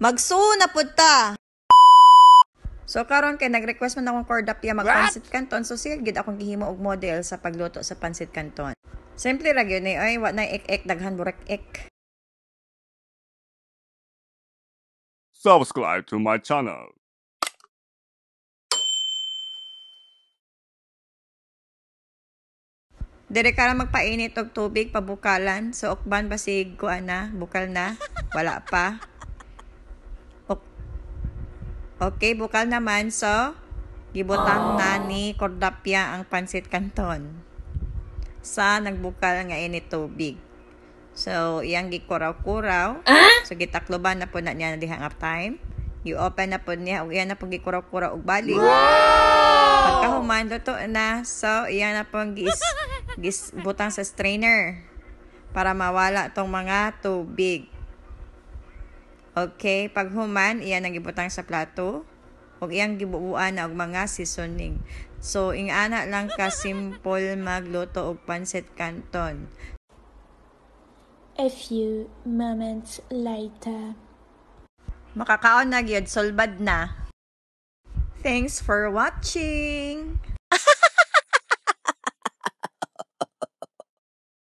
Magsuna pud ta. So karon kay nag-request man akong cordapia magpansit canton, so sige gid akong gihimo og model sa pagluto sa pansit canton. Simple ra gyud ni ay wa na ek-ek daghan burek ek. Subscribe to my channel. Dire ka lang magpainit og tubig pabukalan. So ukban basig kuan na, bukal na, wala pa. Okay, bukal naman. So gibutang na ni cordapia ang pansit canton sa nagbukal nga init tubig. So iyang gikuraw-kuraw. So gitakloban na po na niya na dihang up time. I-open na po niya ug iyan na po gikuraw-kuraw og balik. Pagkahuman luto na. So iyan na po butang sa strainer para mawala tong mga tubig. Okay, pag human, iyan ang gibutang sa plato. Ug iyang gibuuan na og mga seasoning. So ingana lang ka simple magluto og pansit canton. A few moments later. Makakaon na gyud, solbad na. Thanks for watching.